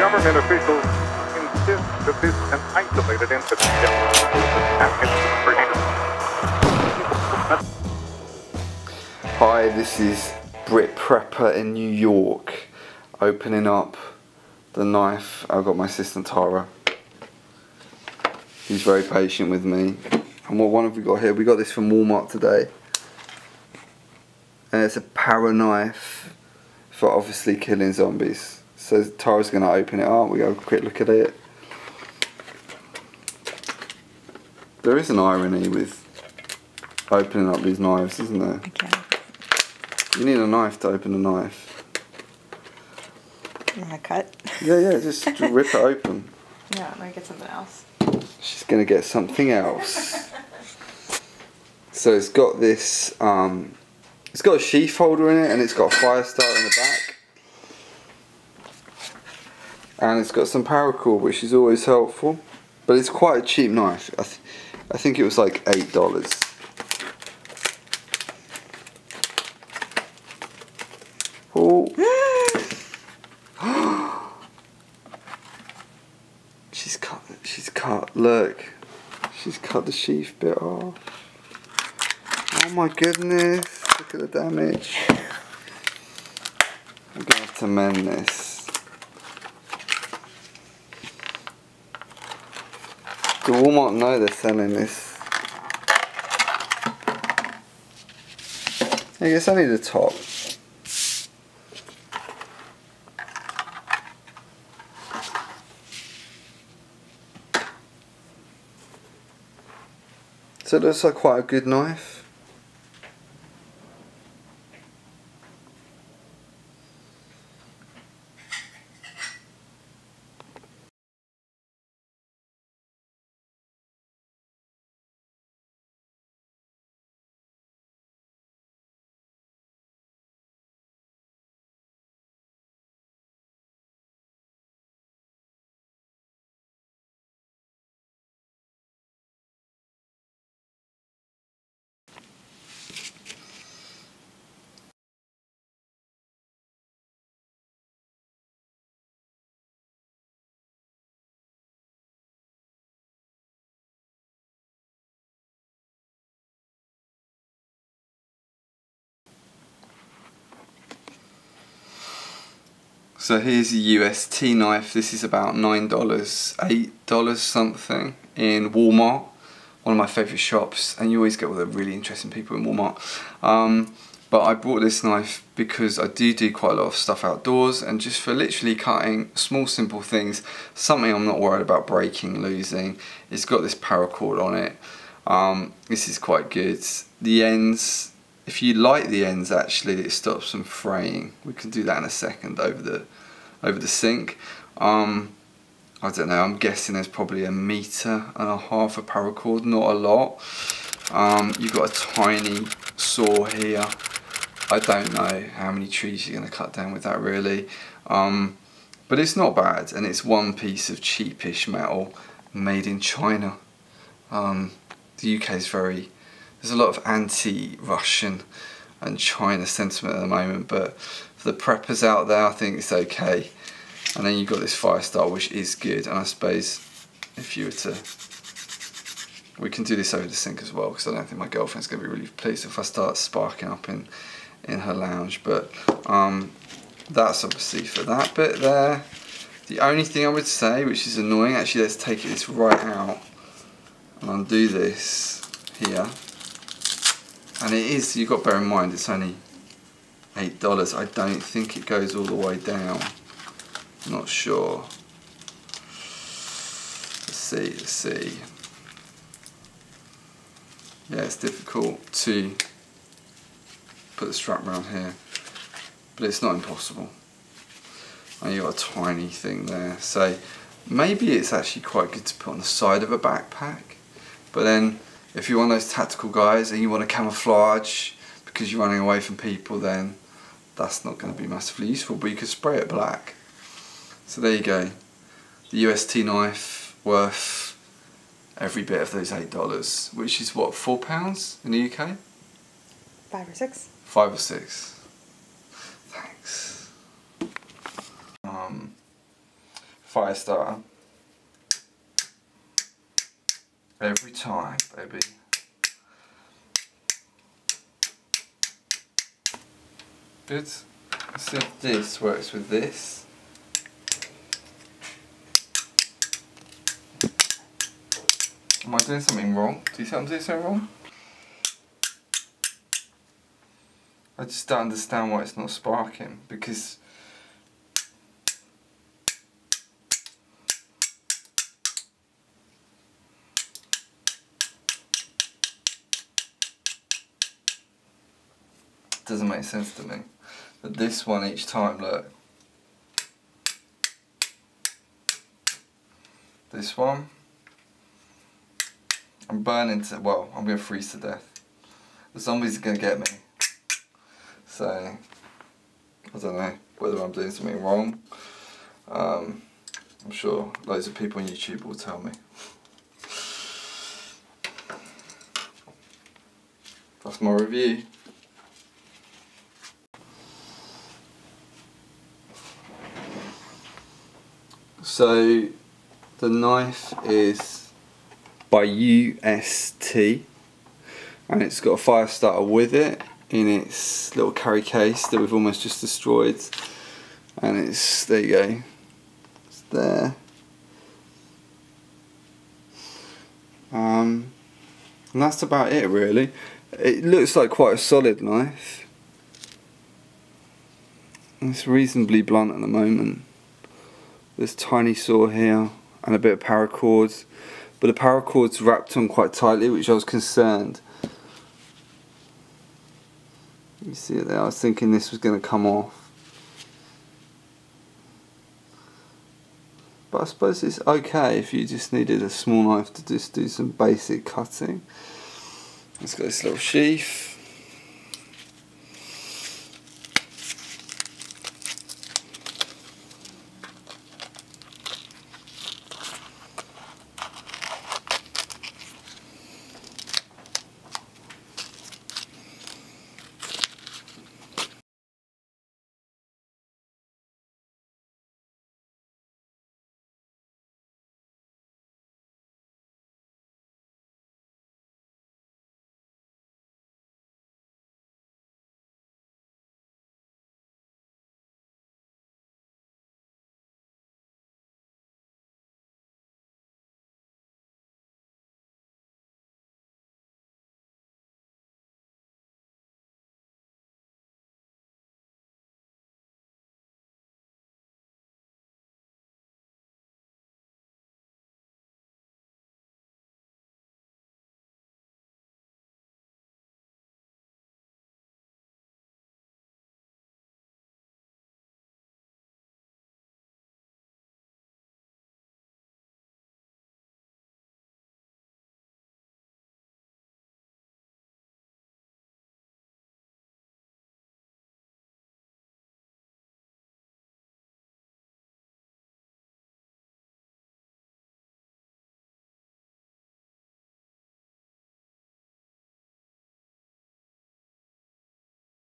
government officials insist that this is an isolated incident. Hi, this is Brit Prepper in New York, opening up the knife. I've got my assistant Tara. He's very patient with me. And what one have we got here? We got this from Walmart today. And it's a power knife for obviously killing zombies. So Tara's going to open it up. We got a quick look at it. There is an irony with opening up these knives, isn't there? Okay. You need a knife to open a knife. You want to cut? Yeah, just rip it open. No, I'm going to get something else. She's going to get something else. So it's got this, it's got a sheath holder in it, and it's got a fire starter in the back. And it's got some paracord, which is always helpful. But it's quite a cheap knife. I think it was like $8. Oh. She's cut, look. She's cut the sheath bit off. Oh my goodness, look at the damage. I'm going to have to mend this. Do Walmart know they're selling this? I guess I need a top. So it looks like quite a good knife. So here's a UST knife. This is about $9, $8 something in Walmart, one of my favourite shops, and you always get all the really interesting people in Walmart. But I bought this knife because I do quite a lot of stuff outdoors, and just for literally cutting small simple things, something I'm not worried about breaking, losing. It's got this paracord on it. This is quite good. The ends, if you light the ends, actually it stops them fraying. We can do that in a second over the sink. I don't know, I'm guessing there's probably 1.5 meters of paracord, not a lot. You've got a tiny saw here. I don't know how many trees you're going to cut down with that really. But it's not bad, and it's one piece of cheapish metal made in China. The UK is there's a lot of anti-Russian and China sentiment at the moment, but for the preppers out there, I think it's okay. And then you've got this fire starter, which is good, and I suppose if you were to, we can do this over the sink as well, because I don't think my girlfriend's going to be really pleased if I start sparking up in her lounge. But that's obviously for that bit there. The only thing I would say, which is annoying, actually let's take this right out and undo this here. And it is, you've got to bear in mind, it's only $8. I don't think it goes all the way down. Not sure. Let's see. Yeah, it's difficult to put the strap around here, but it's not impossible. And you've got a tiny thing there, so maybe it's actually quite good to put on the side of a backpack. But then if you're one of those tactical guys and you want to camouflage because you're running away from people, then that's not going to be massively useful, but you could spray it black. So there you go. The UST knife worth every bit of those $8, which is what, £4 in the UK? 5 or 6. 5 or 6. Thanks. fire starter. Every time, baby. Good. Let's see if this works with this. Am I doing something wrong? Do you think I'm doing something wrong? I just don't understand why it's not sparking, because it doesn't make sense to me. But this one each time, look. This one, I'm burning to, well, I'm going to freeze to death. The zombies are going to get me. So, I don't know whether I'm doing something wrong. I'm sure loads of people on YouTube will tell me. That's my review. So, the knife is by UST, and it's got a fire starter with it in its little carry case that we've almost just destroyed, and it's, there you go, it's there. And that's about it really. It looks like quite a solid knife. It's reasonably blunt at the moment. There's tiny saw here and a bit of paracord, but the paracord's wrapped on quite tightly, which I was concerned. You see it there, I was thinking this was going to come off. But I suppose it's okay if you just needed a small knife to just do some basic cutting. It's got this little sheath.